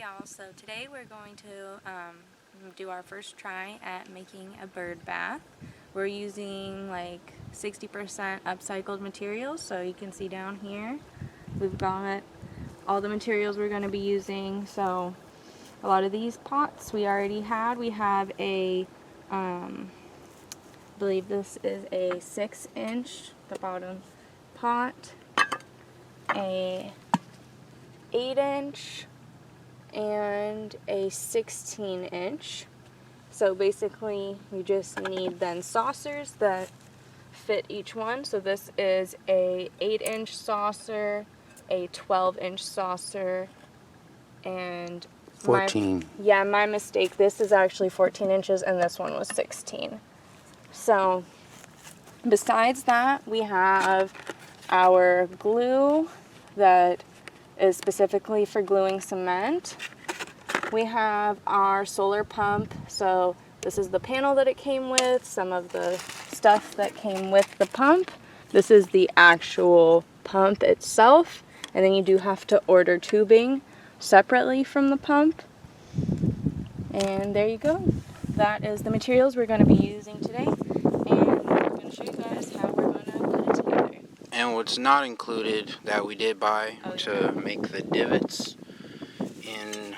y'all, so today we're going to do our first try at making a bird bath. We're using like 60% upcycled materials, so you can see down here we've got all the materials we're going to be using. So a lot of these pots we already had. We have a I believe this is a 6-inch, the bottom pot, a 8-inch, and a 16-inch. So basically you just need then saucers that fit each one. So this is a 8-inch saucer, a 12-inch saucer, and 14. My mistake. This is actually 14 inches and this one was 16. So besides that, we have our glue that is specifically for gluing cement. We have our solar pump. So this is the panel that it came with, some of the stuff that came with the pump. This is the actual pump itself, and then you do have to order tubing separately from the pump. And there you go. That is the materials we're going to be using today, and I'm going to show you guys how we're going to put it together. And what's not included that we did buy to make the divots in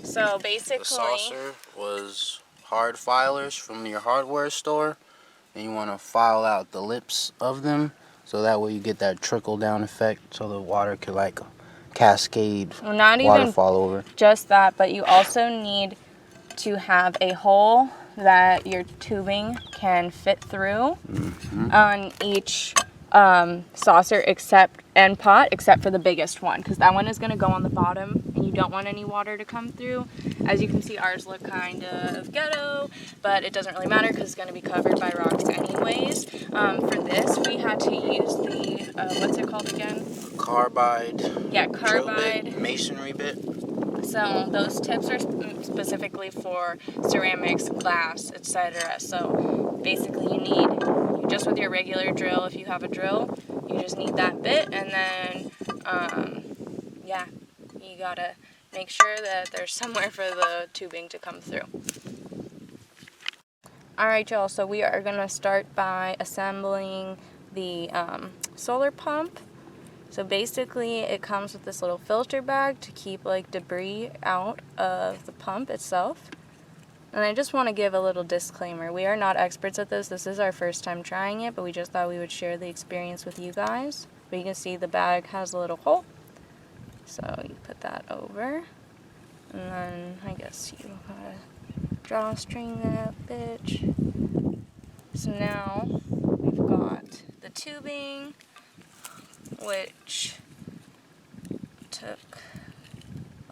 So basically, the saucer was hard filers from your hardware store, and you want to file out the lips of them so that way you get that trickle down effect so the water could like cascade, not waterfall over. Just that, but you also need to have a hole that your tubing can fit through on each saucer and pot except for the biggest one, because that one is going to go on the bottom and you don't want any water to come through. As you can see, ours look kind of ghetto, but it doesn't really matter because it's going to be covered by rocks anyways. For this we had to use the what's it called again? Carbide. Yeah, drill carbide bit, masonry bit. So those tips are specifically for ceramics, glass, etc. So basically you need, just with your regular drill, if you have a drill, you just need that bit, and then yeah, you gotta make sure that there's somewhere for the tubing to come through. Alright y'all, so we are gonna start by assembling the solar pump. So basically it comes with this little filter bag to keep like debris out of the pump itself. And I just want to give a little disclaimer. We are not experts at this. This is our first time trying it, but we just thought we would share the experience with you guys. But you can see the bag has a little hole. So you put that over. And then I guess you gotta drawstring that bitch. So now we've got the tubing, which took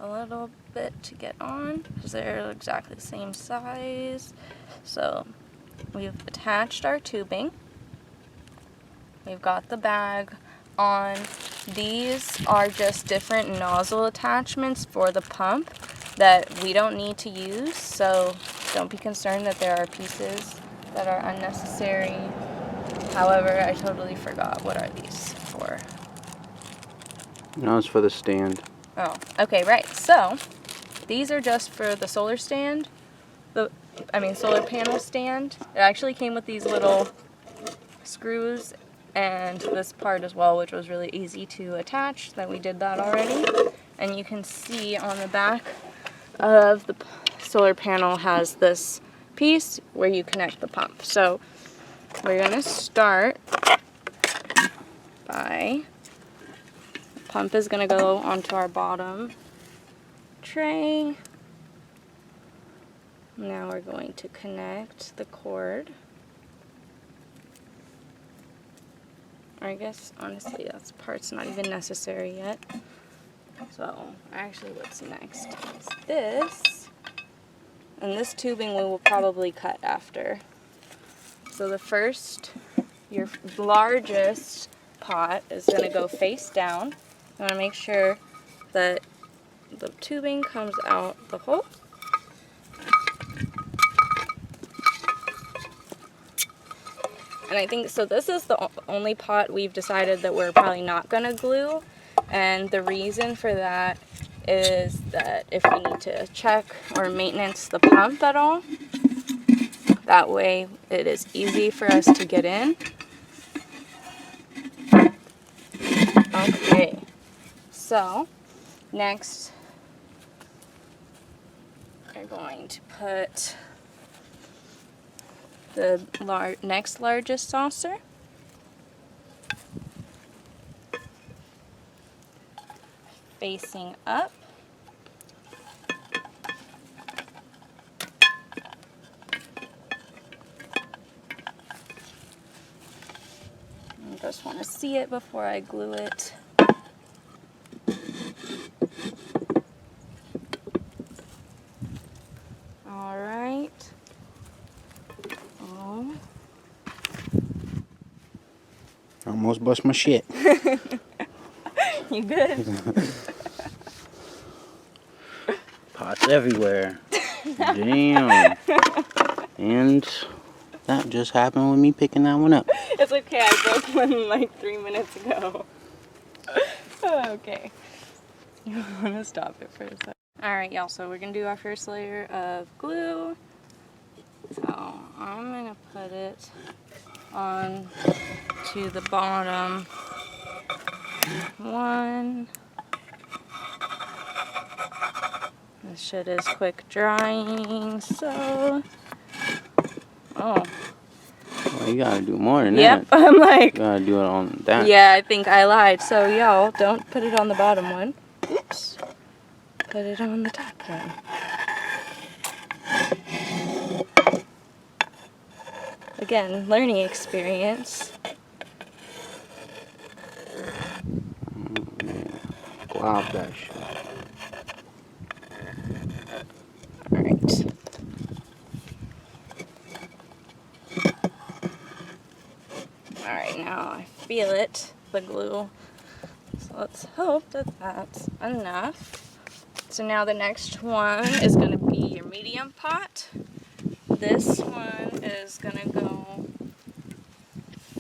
a little bit to get on because they're exactly the same size. So we've attached our tubing. We've got the bag on. These are just different nozzle attachments for the pump that we don't need to use, so don't be concerned that there are pieces that are unnecessary. However, I totally forgot. What are these for? No, it's for the stand. Oh, okay, right. So these are just for the solar stand. Solar panel stand. It actually came with these little screws and this part as well, which was really easy to attach. That we did that already. And you can see on the back of the solar panel has this piece where you connect the pump. So we're gonna start by, the pump is gonna go onto our bottom tray. Now we're going to connect the cord. I guess honestly that part's not even necessary yet. So actually what's next is this. And this tubing we will probably cut after. So the first, your largest pot is going to go face down. You want to make sure that the tubing comes out the hole. And I think, so this is the only pot we've decided that we're probably not going to glue. And the reason for that is that if we need to check or maintenance the pump at all, that way it is easy for us to get in. Okay, so next we're going to put the next largest saucer. Facing up. I just want to see it before I glue it. All right. Oh. Almost bust my shit. You good? Pots everywhere. Damn. And that just happened with me picking that one up. It's okay, I broke one like 3 minutes ago. Okay. You want to stop it for a second. Alright, y'all, so we're going to do our first layer of glue. So I'm going to put it on to the bottom one. This shit is quick drying, so... Oh. Well, you gotta do more than Yep, that. I'm like... You gotta do it on that. Yeah, I think I lied. So, y'all, don't put it on the bottom one. Oops. Put it on the top one. Again, learning experience. Glob that shit. Alright. Alright, now I feel it, the glue. So let's hope that that's enough. So now the next one is going to be your medium pot. This one is going to go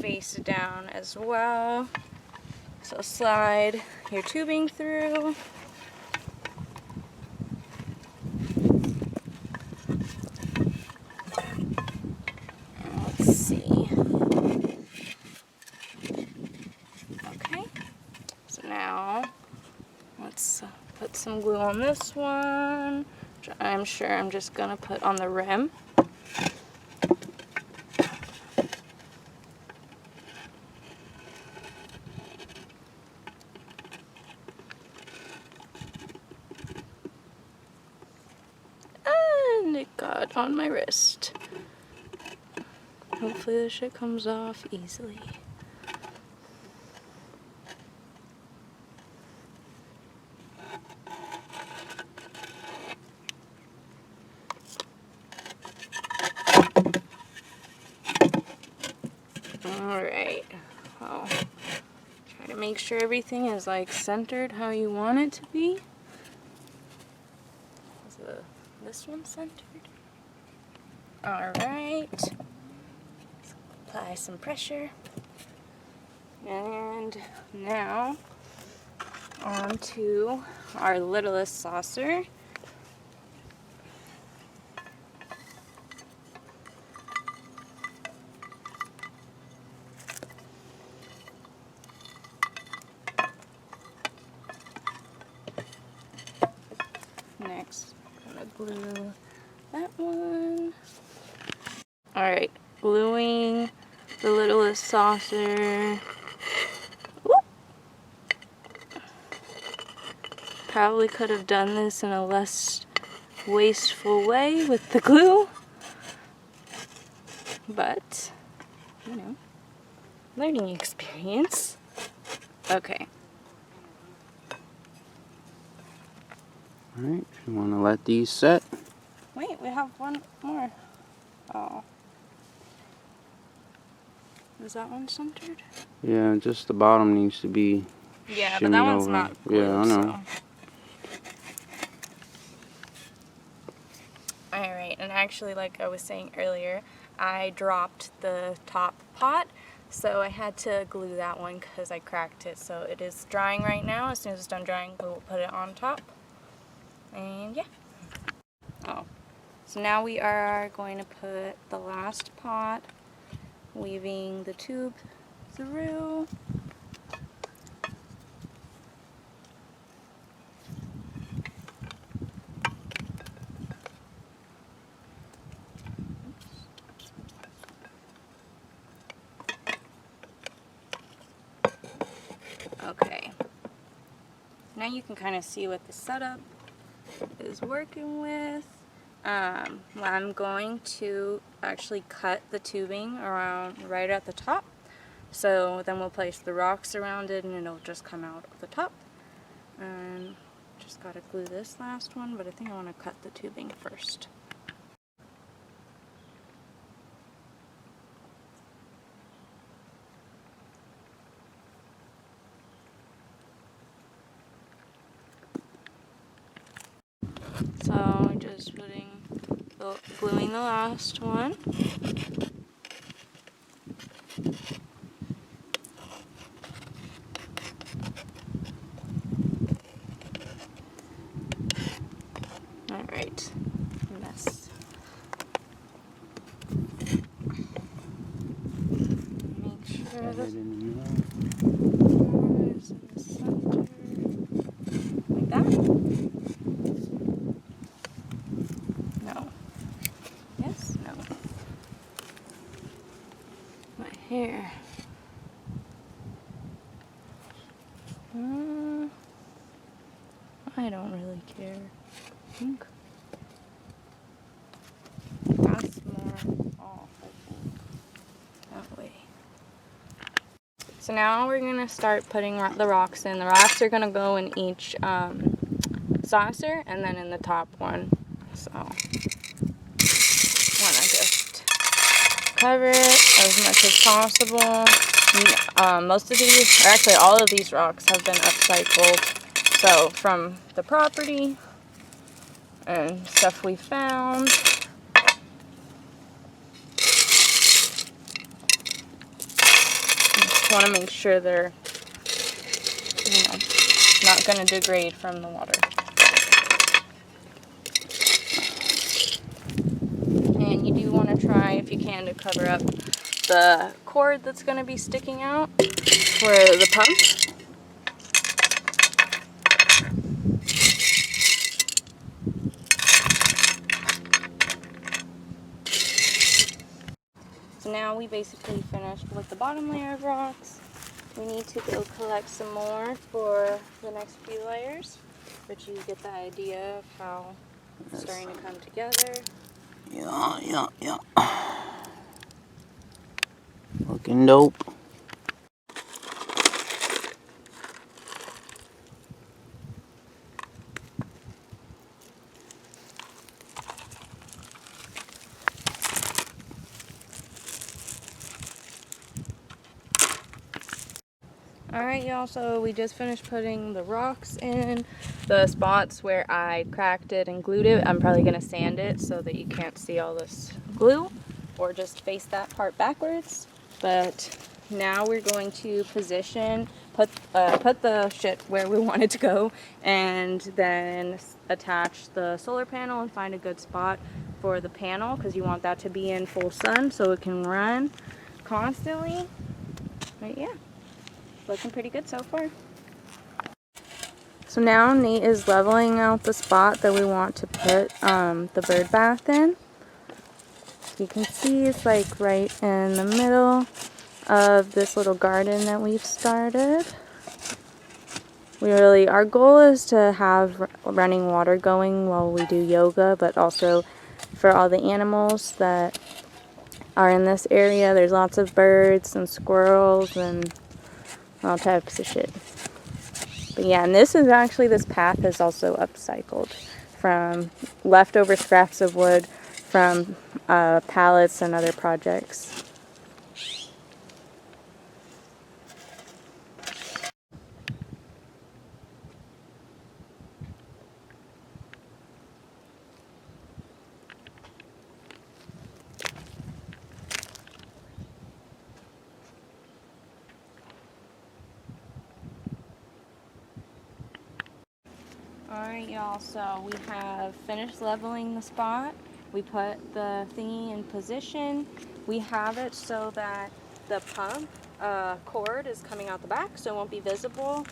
face down as well. So slide your tubing through. Let's see. Okay. So now let's put some glue on this one, which I'm sure I'm just going to put on the rim. And it got on my wrist. Hopefully this shit comes off easily. Alright, well, try to make sure everything is like centered how you want it to be. Is this one centered? Alright, apply some pressure. And now onto our littlest saucer. Next, I'm gonna glue that one. Alright, gluing the littlest saucer. Whoop. Probably could have done this in a less wasteful way with the glue, but, you know, learning experience. Okay. Alright, you want to let these set? Wait, we have one more. Oh. Is that one centered? Yeah, just the bottom needs to be Yeah, but that one's over. not glued, yeah, I know. So. Alright, and actually, like I was saying earlier, I dropped the top pot, so I had to glue that one because I cracked it. So it is drying right now. As soon as it's done drying, we'll put it on top. And yeah. Oh, so now we are going to put the last pot, weaving the tube through. Okay, now you can kind of see what the setup is working with. I'm going to actually cut the tubing around right at the top, so then we'll place the rocks around it and it'll just come out of the top. And just gotta glue this last one, but I think I want to cut the tubing first. So I'm just gluing the last one. Alright, mess. Make sure this is in the center. Like that? No. Yes? No. My hair. I don't really care. I think that's more off, I think. That way. So now we're going to start putting the rocks in. The rocks are going to go in each saucer and then in the top one. So I want to just cover it as much as possible. Most of these, or actually all of these rocks have been upcycled. So from the property and stuff we found. Just want to make sure they're, not going to degrade from the water. And you do want to try, if you can, to cover up the cord that's going to be sticking out for the pump. So now we basically finished with the bottom layer of rocks. We need to go collect some more for the next few layers, but you get the idea of how it's starting to come together. Yeah. Looking dope. Alright y'all, so we just finished putting the rocks in. The spots where I cracked it and glued it, I'm probably going to sand it so that you can't see all this glue, or just face that part backwards. But now we're going to position, put the shit where we want it to go, and then attach the solar panel and find a good spot for the panel, because you want that to be in full sun so it can run constantly. But yeah. Looking pretty good so far. So now Nate is leveling out the spot that we want to put the bird bath in. You can see it's like right in the middle of this little garden that we've started. Our goal is to have running water going while we do yoga, but also for all the animals that are in this area. There's lots of birds and squirrels and all types of shit. But yeah, and this path is also upcycled from leftover scraps of wood from pallets and other projects. Alright Alright y'all, so we have finished leveling the spot. We put the thingy in position. We have it so that the pump cord is coming out the back, so it won't be visible.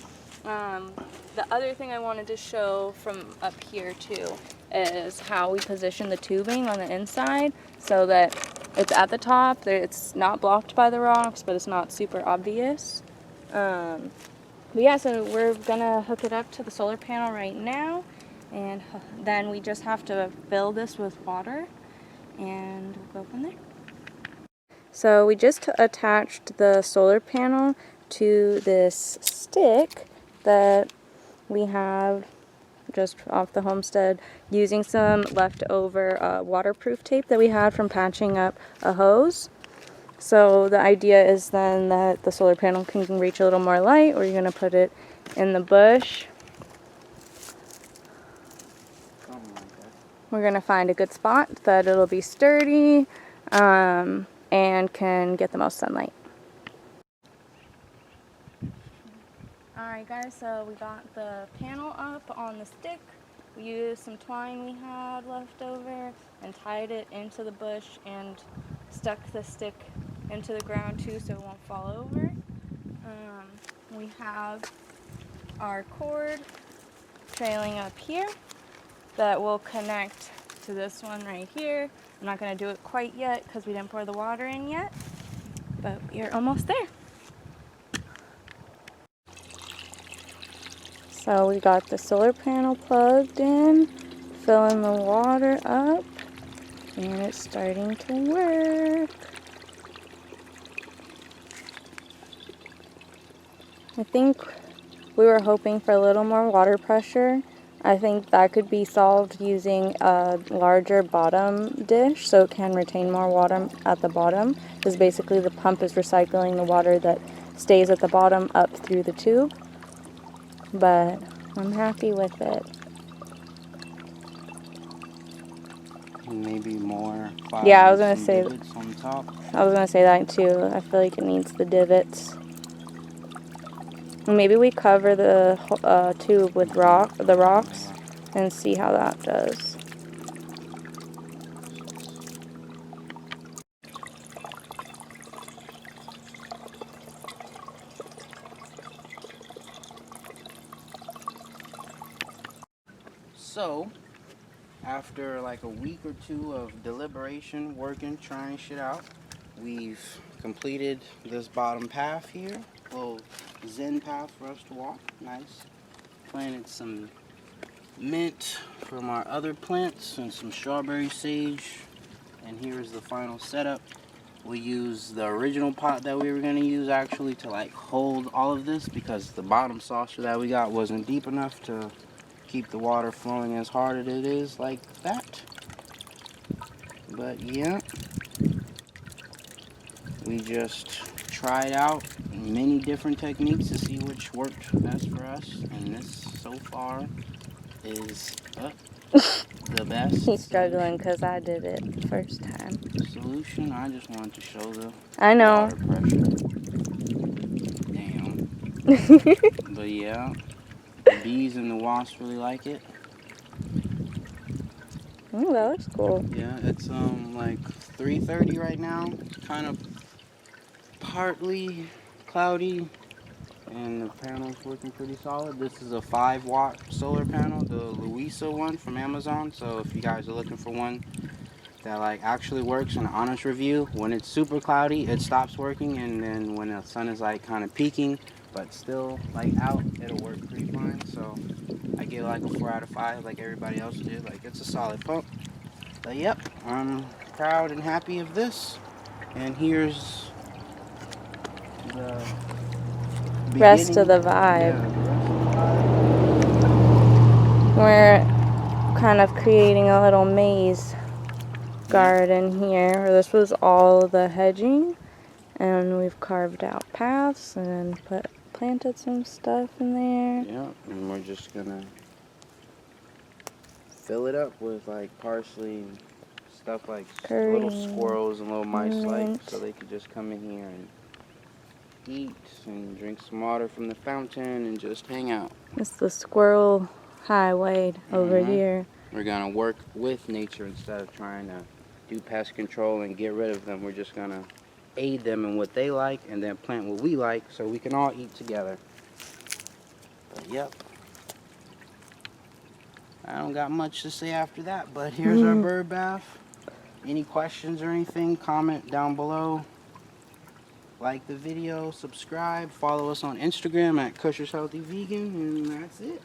The other thing I wanted to show from up here too is how we position the tubing on the inside so that it's at the top. It's not blocked by the rocks, but it's not super obvious. But yeah, so we're gonna hook it up to the solar panel right now, and then we just have to fill this with water, and we'll go from there. So we just attached the solar panel to this stick that we have just off the homestead using some leftover waterproof tape that we had from patching up a hose. So the idea is then that the solar panel can reach a little more light, or you're going to put it in the bush. We're going to find a good spot that it'll be sturdy and can get the most sunlight. Alright guys, so we got the panel up on the stick. We used some twine we had left over and tied it into the bush and stuck the stick into the ground too so it won't fall over. We have our cord trailing up here that will connect to this one right here. I'm not going to do it quite yet because we didn't pour the water in yet, but we're almost there. So we got the solar panel plugged in, filling the water up, and it's starting to work. I think we were hoping for a little more water pressure. I think that could be solved using a larger bottom dish so it can retain more water at the bottom, because basically the pump is recycling the water that stays at the bottom up through the tube. But I'm happy with it. Maybe more. Yeah, I was gonna say divots on top. I was gonna say that too. I feel like it needs the divots. Maybe we cover the tube with the rocks, and see how that does. So, after like a week or two of deliberation, working, trying shit out, we've completed this bottom path here. Little zen path for us to walk. Nice. Planted some mint from our other plants and some strawberry sage. And here's the final setup. We used the original pot that we were going to use actually to like hold all of this, because the bottom saucer that we got wasn't deep enough to keep the water flowing as hard as it is like that. But yeah, we just tried out many different techniques to see which worked best for us, and this so far is the best. He's struggling because I did it the first time. Solution. I just wanted to show the I know. water pressure. Damn. But yeah, the bees and the wasps really like it. Ooh, that looks cool. Yeah, it's like 3:30 right now. It's kind of partly cloudy, and the panel's working pretty solid. This is a 5-watt solar panel, the Louisa one from Amazon. So if you guys are looking for one that like actually works, an honest review, when it's super cloudy it stops working, and then when the sun is like kind of peaking but still like out, it'll work pretty fine. So I give it like a 4 out of 5 like everybody else did. Like, it's a solid pump. But yep, I'm proud and happy of this. And here's the Rest of the vibe. We're kind of creating a little maze garden here. This was all the hedging, and we've carved out paths and planted some stuff in there. Yeah, and we're just gonna fill it up with like parsley and stuff, like Curry, little squirrels and little mice like, mint. so they could just come in here and eat and drink some water from the fountain and just hang out. It's the squirrel highwayed over Mhm. here. We're gonna work with nature instead of trying to do pest control and get rid of them. We're just gonna aid them in what they like and then plant what we like so we can all eat together. But yep. I don't got much to say after that, but here's our bird bath. Any questions or anything, comment down below. Like the video, subscribe, follow us on Instagram at Kusher's Healthy Vegan, and that's it.